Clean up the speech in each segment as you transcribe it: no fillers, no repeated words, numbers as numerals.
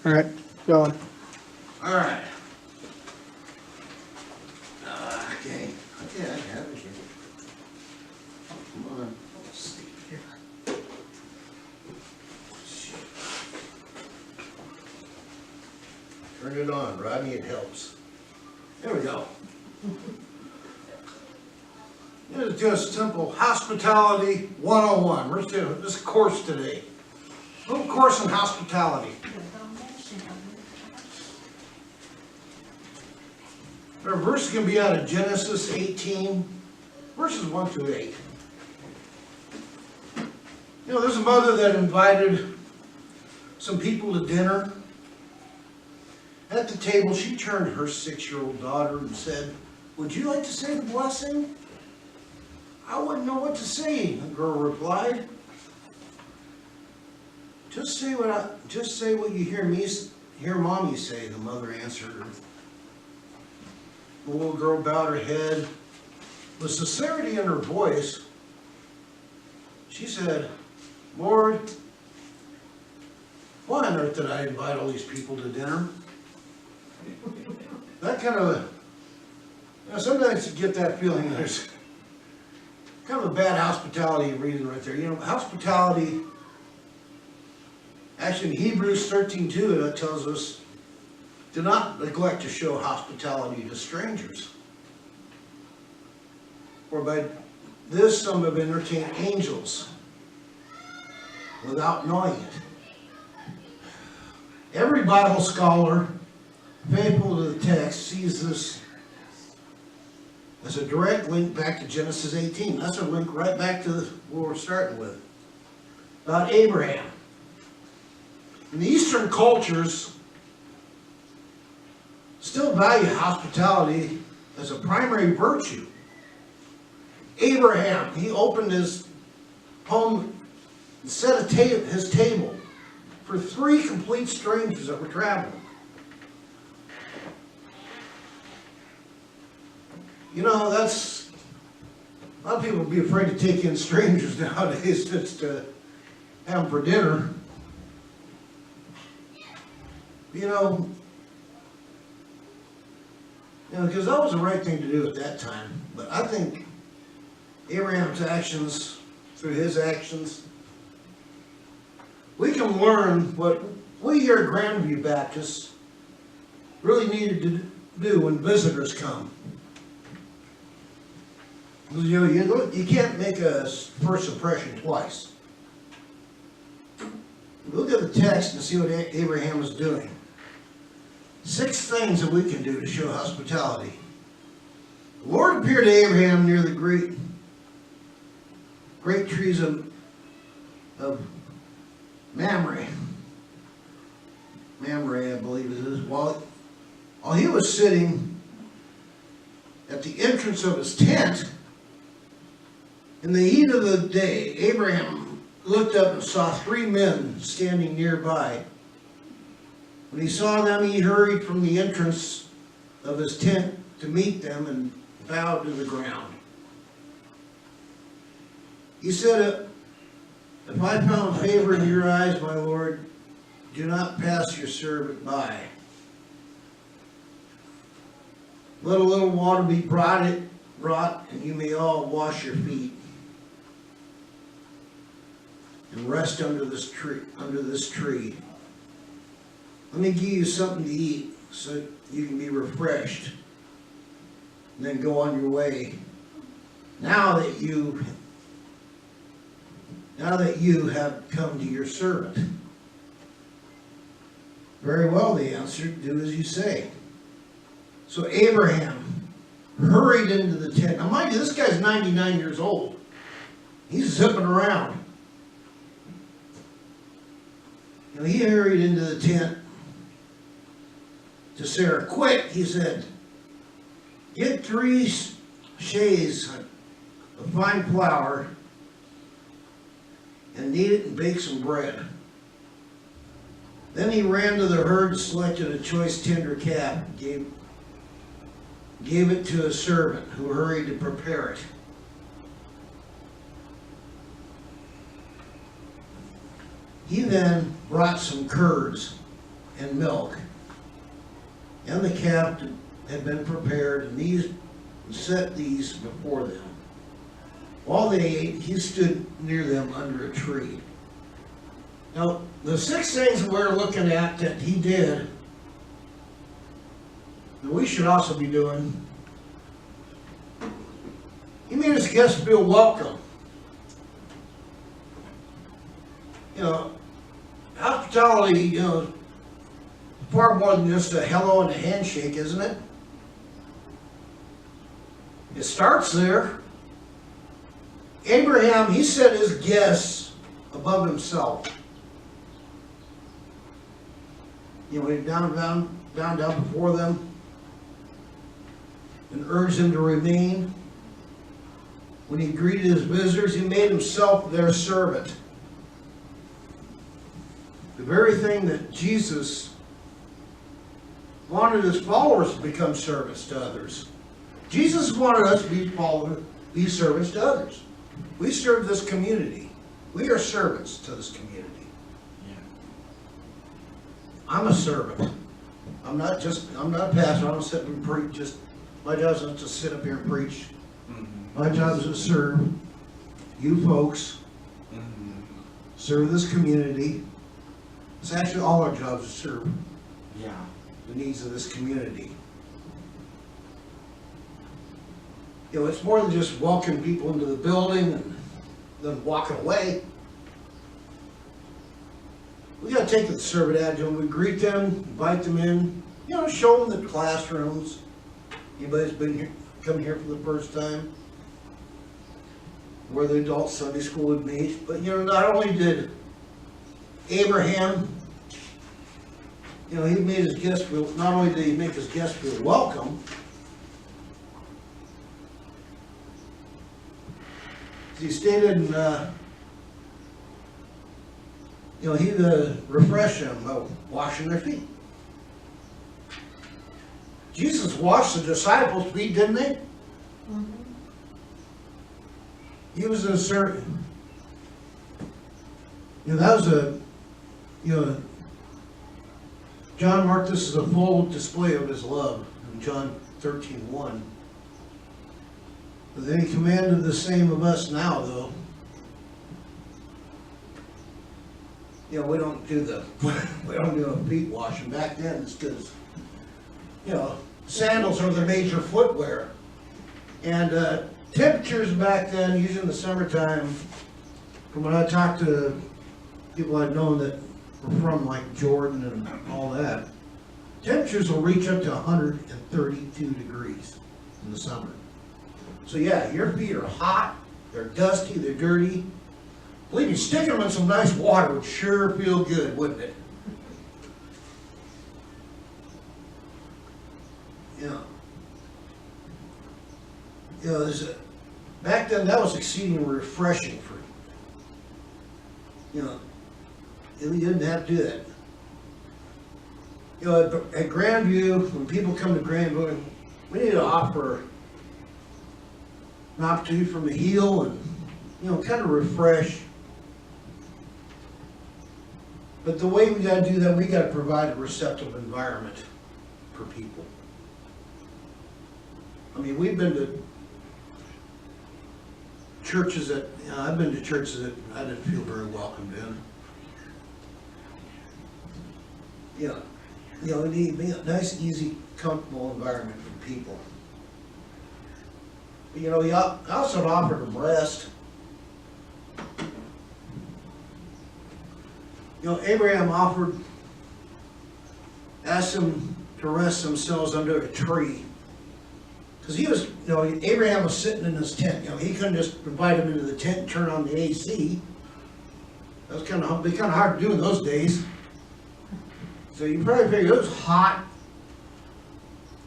All right, going. All right. Okay. Okay, I have it here. Come on. Let's see here. Turn it on, Rodney, it helps. There we go. This is just simple hospitality 101. We're doing this course today. Little course in hospitality. Our verse is going to be out of Genesis 18, verses 1 through 8. You know, there's a mother that invited some people to dinner. At the table, she turned to her 6-year-old daughter and said, "Would you like to say the blessing?" "I wouldn't know what to say," the girl replied. Just say what you hear Mommy say," the mother answered her. The little girl bowed her head. With sincerity in her voice, she said, "Lord, why on earth did I invite all these people to dinner?" That kind of, sometimes you get that feeling there's kind of a bad hospitality reason right there. You know, hospitality, actually in Hebrews 13:2, that tells us, "Do not neglect to show hospitality to strangers. For by this some have entertained angels without knowing it." Every Bible scholar faithful to the text sees this as a direct link back to Genesis 18. That's a link right back to what we're starting with, about Abraham. In the Eastern cultures, still value hospitality as a primary virtue. Abraham, he opened his home and set his table for 3 complete strangers that were traveling. You know, that's, a lot of people would be afraid to take in strangers nowadays just to have them for dinner. You know, because that was the right thing to do at that time. But I think Abraham's actions, through his actions, we can learn what we here at Grandview Baptist really needed to do when visitors come. You know, you can't make a first impression twice. Look at the text and see what Abraham was doing. 6 things that we can do to show hospitality. The Lord appeared to Abraham near the great trees of Mamre. Mamre, I believe it is. While he was sitting at the entrance of his tent, in the heat of the day, Abraham looked up and saw 3 men standing nearby. When he saw them, he hurried from the entrance of his tent to meet them and bowed to the ground. He said, "If I found favor in your eyes, my Lord, do not pass your servant by. Let a little water be brought, and you may all wash your feet and rest under this tree. Let me give you something to eat so you can be refreshed, and then go on your way. Now that you have come to your servant." "Very well," they answered, "do as you say." So Abraham hurried into the tent. Now mind you, this guy's 99 years old. He's zipping around. He hurried into the tent to Sarah. "Quick," he said, "get 3 shades of fine flour and knead it and bake some bread." Then he ran to the herd and selected a choice tender calf and gave it to a servant who hurried to prepare it. He then brought some curds and milk, and the calf had been prepared, and these set these before them. While they ate, he stood near them under a tree. Now, the 6 things we're looking at that he did, that we should also be doing, he made his guests feel welcome. You know, hospitality, you know, is far more than just a hello and a handshake, isn't it? It starts there. Abraham, he set his guests above himself. You know, he down before them and urged them to remain. When he greeted his visitors, he made himself their servant. The very thing that Jesus wanted his followers to become servants to others. Jesus wanted us to be servants to others. We serve this community. We are servants to this community. Yeah. I'm a servant. I'm not a pastor. I don't sit and preach. My job is not to sit up here and preach. Mm-hmm. My job is to serve you folks. Mm-hmm. Serve this community. It's actually all our jobs to serve the needs of this community. You know, it's more than just welcoming people into the building and then walking away. We got to take the servant attitude. We greet them, invite them in, you know, show them the classrooms. Anybody's been here, come here for the first time, where the adult Sunday school would meet. But you know, not only did Abraham, you know, he made his guests feel, not only did he make his guests feel welcome, he stated, you know, he refreshed them by washing their feet. Jesus washed the disciples' feet, didn't he? Mm-hmm. He was a certain, you know, that was a, you know, John marked this as a full display of his love in John 13:1. But then he commanded the same of us now, though. You know, we don't do a feet washing. Back then, it's because, you know, sandals are the major footwear. And temperatures back then, usually in the summertime, from when I talked to people I've known that were from like Jordan and all that, temperatures will reach up to 132 degrees in the summer. So yeah, your feet are hot, they're dusty, they're dirty. Believe me, sticking them in some nice water would sure feel good, wouldn't it? Yeah. You know, back then that was exceedingly refreshing for, you know, you didn't have to do that. You know, at Grandview, when people come to Grandview, we need to offer an opportunity for them to heal and, you know, kind of refresh. But the way we got to do that, we got to provide a receptive environment for people. I mean, we've been to churches that, you know, I've been to churches that I didn't feel very welcomed in. You know, we need a nice, easy, comfortable environment for people. But, you know, he also offered them rest. You know, Abraham asked them to rest themselves under a tree. Because he was, you know, Abraham was sitting in his tent. You know, he couldn't just invite him into the tent and turn on the AC. That was kind of hard to do in those days. So you probably figure it was hot.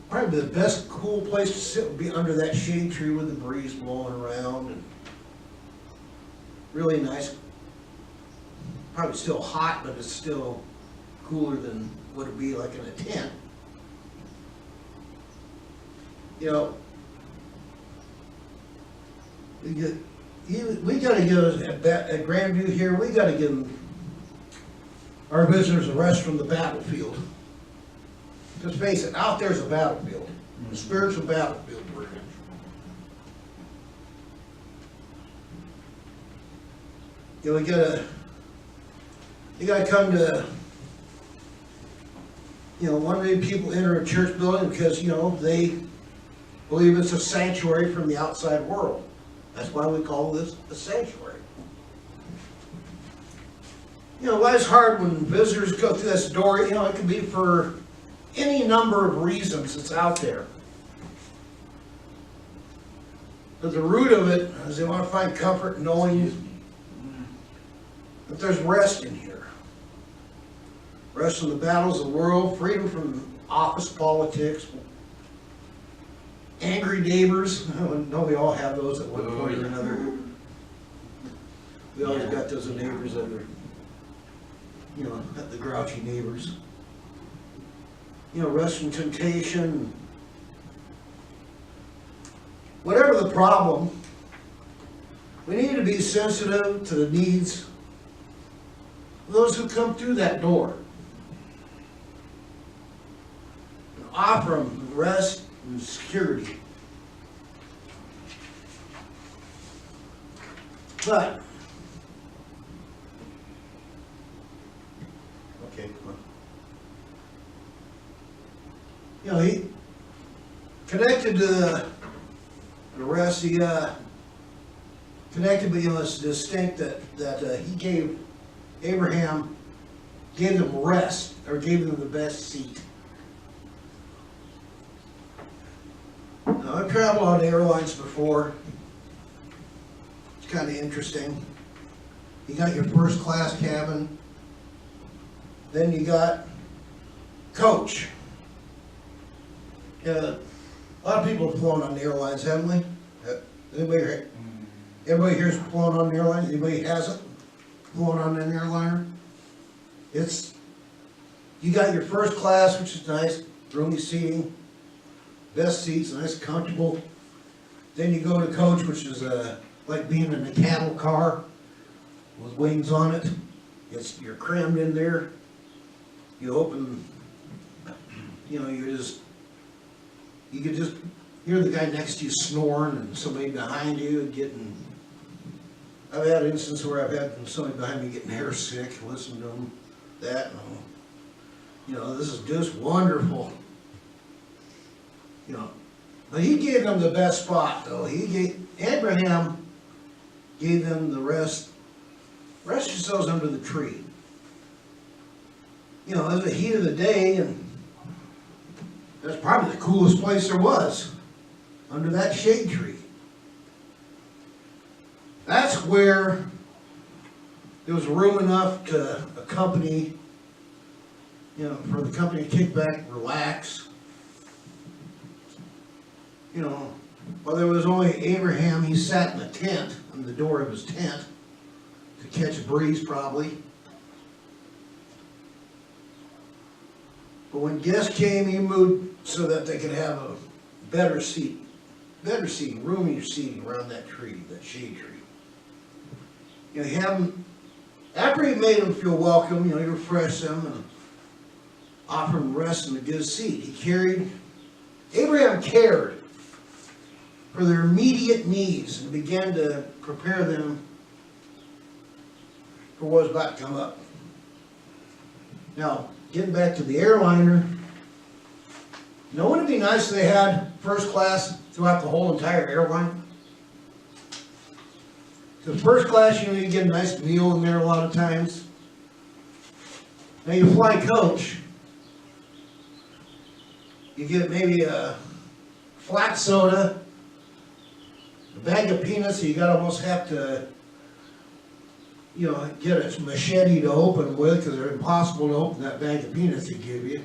Probably the best cool place to sit would be under that shade tree with the breeze blowing around, and really nice. Probably still hot, but it's still cooler than what it'd be like in a tent. You know, we got to give at Grandview here. We got to give them our visitors a rest from the battlefield. Just face it, out there's a battlefield, a spiritual battlefield we're in. You know, you gotta come to, you know, one day people enter a church building because, you know, they believe it's a sanctuary from the outside world. That's why we call this a sanctuary. You know, life's hard when visitors go through this door. You know, it can be for any number of reasons that's out there. But the root of it is they want to find comfort knowing that there's rest in here. Rest from the battles of the world, freedom from office politics, angry neighbors. No, we all have those at one point or another. We always got those neighbors that are, you know, the grouchy neighbors. You know, rest from temptation. Whatever the problem, we need to be sensitive to the needs of those who come through that door. Offer them rest and security. But, okay, come on. You know, he connected to the rest, he connected, but you know, it's distinct that he gave Abraham, gave them rest, or gave them the best seat. Now, I've traveled on airlines before. It's kind of interesting. You got your first class cabin, then you got coach. A lot of people have flown on the airlines, haven't we? Everybody here's flown on the airlines? Anybody hasn't flown on an airliner? You got your first class, which is nice, roomy seating, best seats, nice, comfortable. Then you go to coach, which is like being in a cattle car with wings on it. You're crammed in there. You open, you know, you could just hear the guy next to you snoring and somebody behind you getting, I've had instances where I've had somebody behind me getting air sick, listen to them, that, and, you know, this is just wonderful. You know, but he gave them the best spot, though. Abraham gave them the rest. Rest yourselves under the tree. You know, it was the heat of the day, and that's probably the coolest place there was, under that shade tree. That's where there was room enough to accompany, you know, for the company to kick back, relax. You know, while there was only Abraham, he sat in a tent, on the door of his tent, to catch a breeze probably. But when guests came, he moved so that they could have a better seating, roomier seating around that tree, that shade tree. You know, after he made them feel welcome, you know, he refreshed them and offered them rest in a good seat. Abraham cared for their immediate needs and began to prepare them for what was about to come up. Now, getting back to the airliner, you know, wouldn't it be nice if they had first class throughout the whole entire airline? Because first class, you know, you get a nice meal in there a lot of times. Now you fly coach, you get maybe a flat soda, a bag of peanuts that you got almost have to, you know, get a machete to open with because they're impossible to open that bag of peanuts they give you.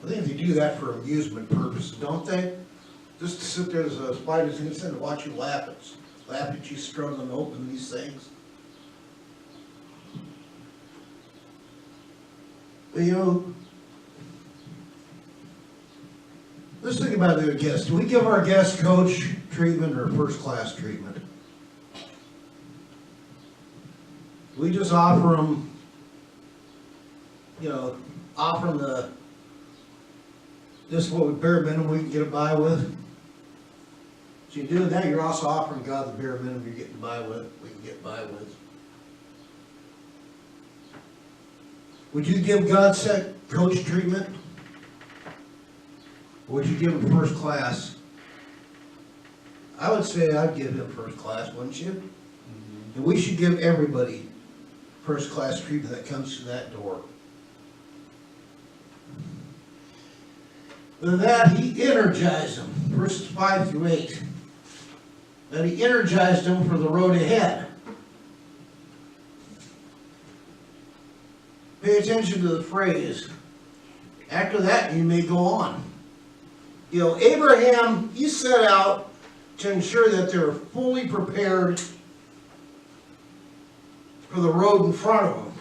I think they do that for amusement purposes, don't they? Just to sit there as a spider's innocent and watch you laugh at you struggling to open these things. But you know, let's think about the guests. Do we give our guests coach treatment or first class treatment? Do we just offer them offering this is what we bare minimum we can get by with. So you're doing that, you're also offering God the bare minimum you're getting by with, we can get by with. Would you give God coach treatment? Or would you give him first class? I would say I'd give him first class, wouldn't you? Mm-hmm. And we should give everybody first class treatment that comes through that door. With that, he energized them, verses 5 through 8. That he energized them for the road ahead. Pay attention to the phrase. After that, you may go on. Abraham, he set out to ensure that they were fully prepared for the road in front of them.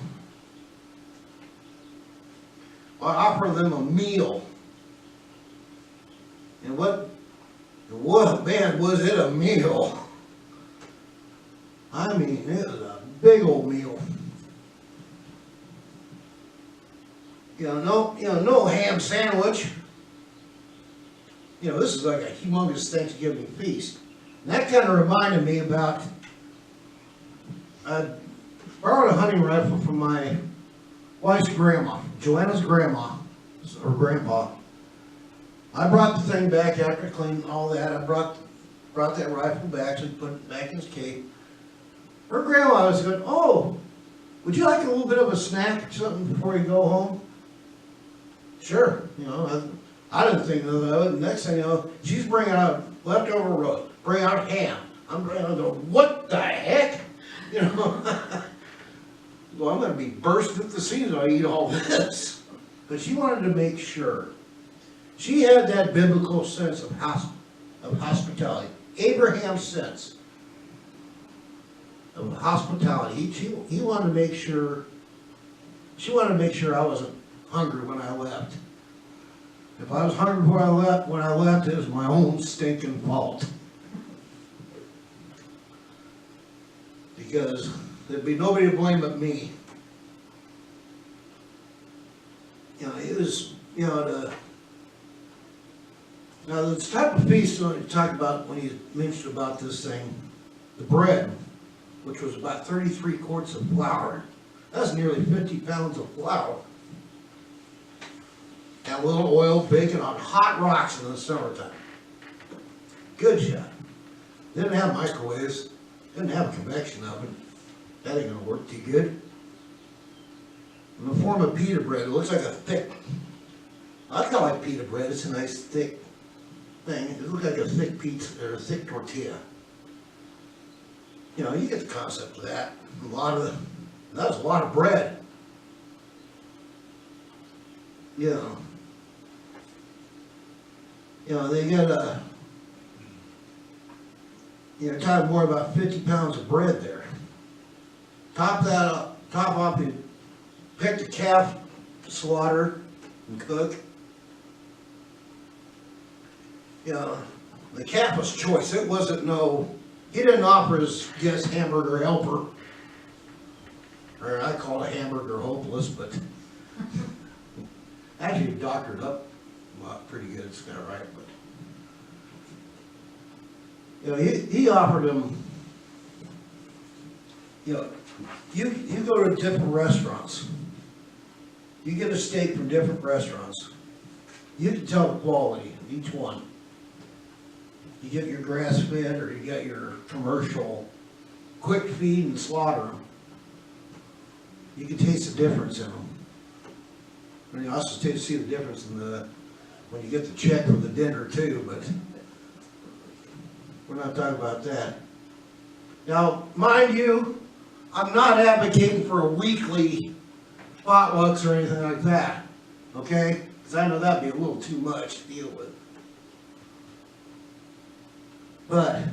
I offer them a meal. And what, man, was it a meal? I mean, it was a big old meal. No ham sandwich. This is like a humongous Thanksgiving feast. And that kind of reminded me about, I borrowed a hunting rifle from my wife's grandma, Joanna's grandma, or grandpa. I brought the thing back after cleaning all that. I brought that rifle back and put it back in its case. Her grandma was going, "Oh, would you like a little bit of a snack or something before you go home?" Sure. I didn't think of it. Next thing you know, she's bringing out leftover roast, bring out ham. I'm bringing out what the heck? Well, I'm going to be bursting at the seams if I eat all this. But she wanted to make sure. She had that biblical sense of hospitality. Abraham's sense of hospitality. He wanted to make sure, she wanted to make sure I wasn't hungry when I left. If I was hungry when I left, it was my own stinking fault. Because there'd be nobody to blame but me. It was, now this type of feast when you talk about, when he mentioned about this thing, the bread, which was about 33 quarts of flour. That's nearly 50 pounds of flour. And a little oil, baking on hot rocks in the summertime. Good shot. Didn't have microwaves. Didn't have a convection oven. That ain't gonna work too good. In the form of pita bread, it looks like a thick, I kind of like pita bread. It's a nice thick thing. It looks like a thick pizza or a thick tortilla. You get the concept of that. That was a lot of bread. They got talking more about 50 pounds of bread there. Top off, you pick the calf, slaughter, and cook. The calf was choice. It wasn't he didn't offer his guest hamburger helper. Or I call it hamburger hopeless, but actually doctored up pretty good, it's kind of right, but he offered him, you go to different restaurants, you get a steak from different restaurants, you can tell the quality of each one. You get your grass fed or you get your commercial quick feed and slaughter them. You can taste the difference in them. And you also see the difference in when you get the check for the dinner too, but we're not talking about that. Now, mind you, I'm not advocating for a weekly potlucks or anything like that, okay? Because I know that'd be a little too much to deal with. But,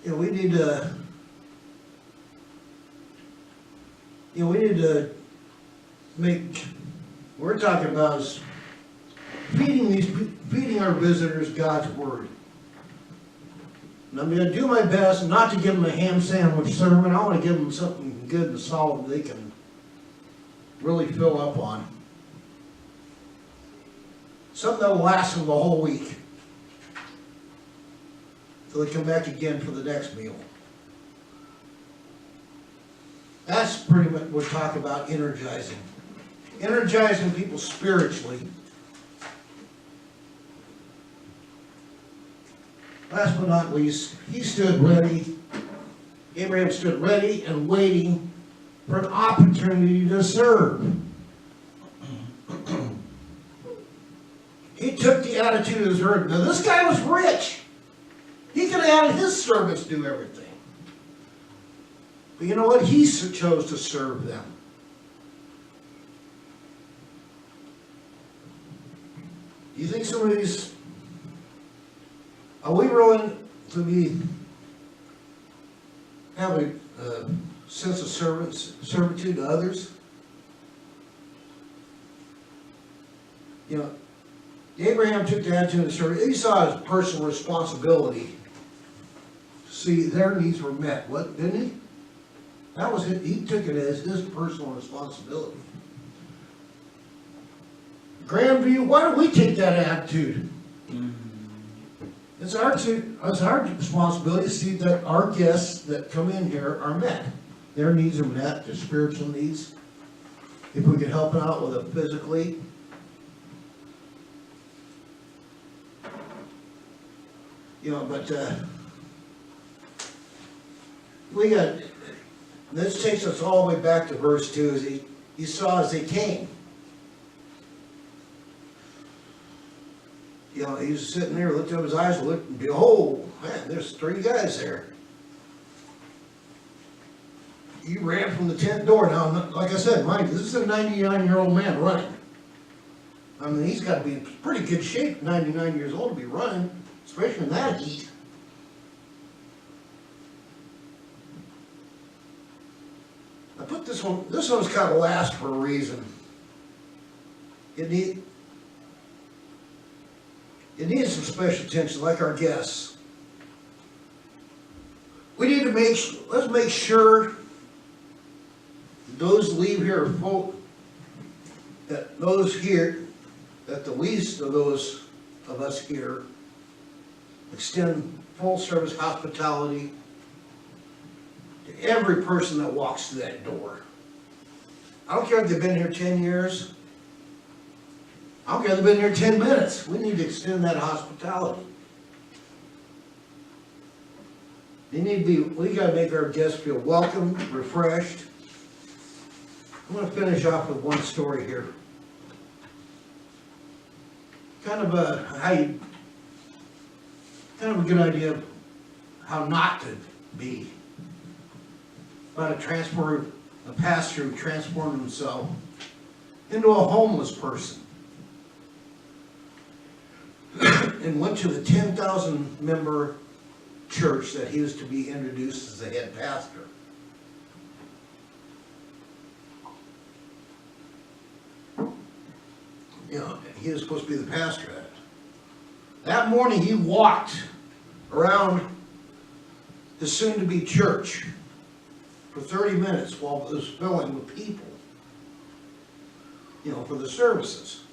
we need to make, we're talking about is feeding our visitors God's Word. And I'm going to do my best not to give them a ham sandwich sermon. I want to give them something good and solid they can really fill up on. Something that will last them the whole week. So they come back again for the next meal. That's pretty much what we're talking about, energizing. Energizing people spiritually. Last but not least, he stood ready. Abraham stood ready and waiting for an opportunity to serve. He took the attitude of his herd. Now this guy was rich. He could have had his servants do everything. But you know what? He chose to serve them. Do you think some of these, are we willing to have a sense of servitude to others? You know, Abraham took the attitude of service. He saw his personal responsibility to see their needs were met. What, didn't he? That was it. He took it as his personal responsibility. Grandview, why don't we take that attitude? It's our responsibility to see that our guests that come in here are met. Their needs are met, their spiritual needs. If we can help them out with it physically. You know, but we got, this takes us all the way back to verse 2. As he saw as they came. You know, he was sitting there, looked up his eyes, looked, and behold, man, there's 3 guys there. He ran from the tent door. Now, like I said, mind you, this is a 99-year-old man running. I mean, he's got to be in pretty good shape, 99 years old, to be running, especially in that heat. I put this one's kind of last for a reason. It needs some special attention, like our guests. We need to let's make sure those leave here are full, that those here, that the least of those of us here extend full service hospitality to every person that walks through that door. I don't care if they've been here 10 years. I don't care if they've been here 10 minutes. We need to extend that hospitality. We got to make our guests feel welcome, refreshed. I'm going to finish off with one story here. Kind of a good idea of how not to be. About a pastor who transformed himself into a homeless person. And went to the 10,000 member church that he was to be introduced as the head pastor. You know, he was supposed to be the pastor at it. That morning he walked around the soon-to-be church for 30 minutes while it was filling with people, you know, for the services.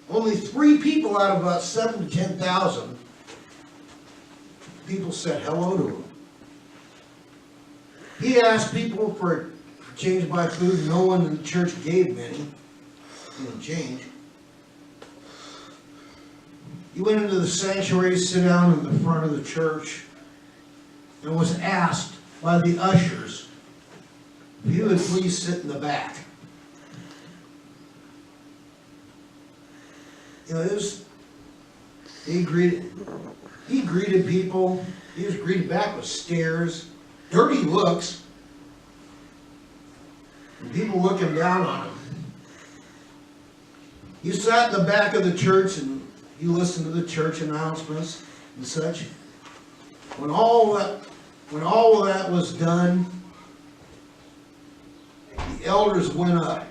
Only 3 people out of about 7,000 to 10,000 people said hello to him. He asked people for change to buy food. No one in the church gave him any. Change. He went into the sanctuary to sit down in the front of the church and was asked by the ushers if he would please sit in the back. You know, he greeted people. He was greeted back with stares, dirty looks, and people looking down on him. He sat in the back of the church and he listened to the church announcements and such. When all of that was done, the elders went up.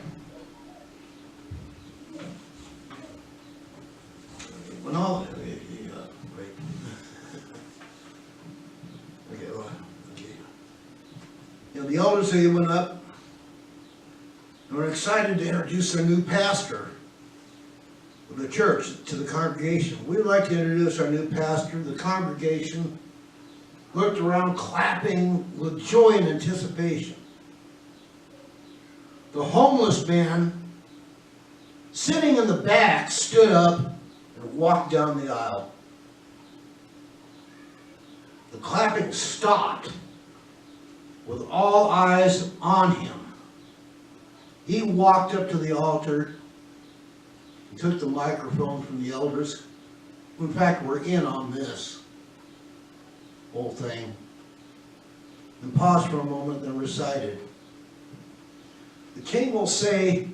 rose, they went up, and were excited to introduce their new pastor of the church to the congregation. We'd like to introduce our new pastor. The congregation looked around, clapping with joy and anticipation. The homeless man, sitting in the back, stood up and walked down the aisle. The clapping stopped with all eyes on him. He walked up to the altar and took the microphone from the elders. In fact, we're in on this whole thing. And paused for a moment, then recited. The king will say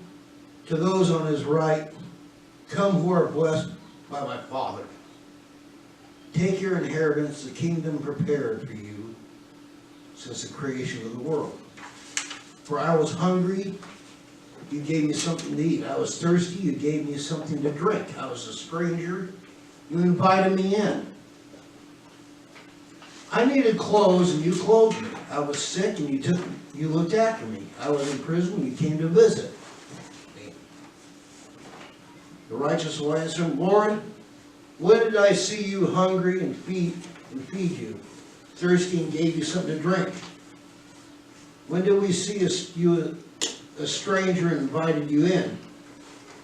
to those on his right, "Come who are blessed by my Father. Take your inheritance, the kingdom prepared for you since the creation of the world. For I was hungry, you gave me something to eat. I was thirsty, you gave me something to drink. I was a stranger, you invited me in. I needed clothes and you clothed me. I was sick and you looked after me. I was in prison and you came to visit me." The righteous will answer him, "Lord, when did I see you hungry and feed you, thirsty and gave you something to drink? When did we see you a stranger and invited you in,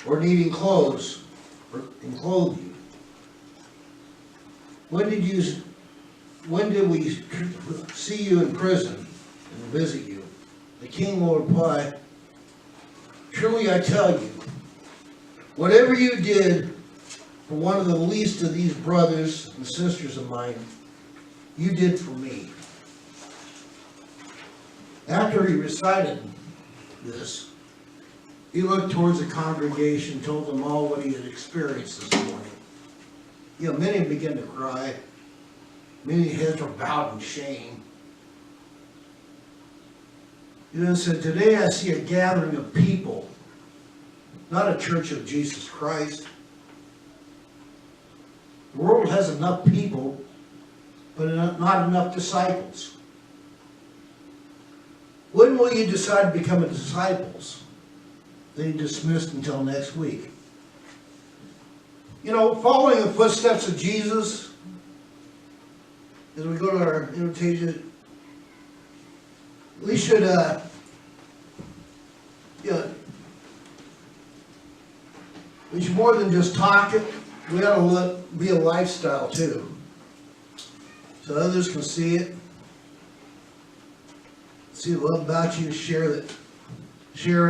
or needing clothes and clothed you? When did we see you in prison and visit you?" The king will reply, "Truly I tell you, whatever you did for one of the least of these brothers and sisters of mine, you did for me." After he recited this, he looked towards the congregation, told them all what he had experienced this morning. You know, many began to cry. Many heads were bowed in shame. He then said, "Today I see a gathering of people, not a church of Jesus Christ. The world has enough people, but not enough disciples. When will you decide to become a disciples?" They dismissed until next week. You know, following the footsteps of Jesus, as we go to our invitation, we should, we should more than just talk it. We ought to be a lifestyle too, so others can see it, see the love about you, share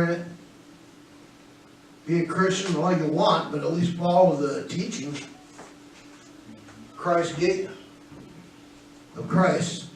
in it. Be a Christian all you want, but at least follow the teachings Christ gave of Christ.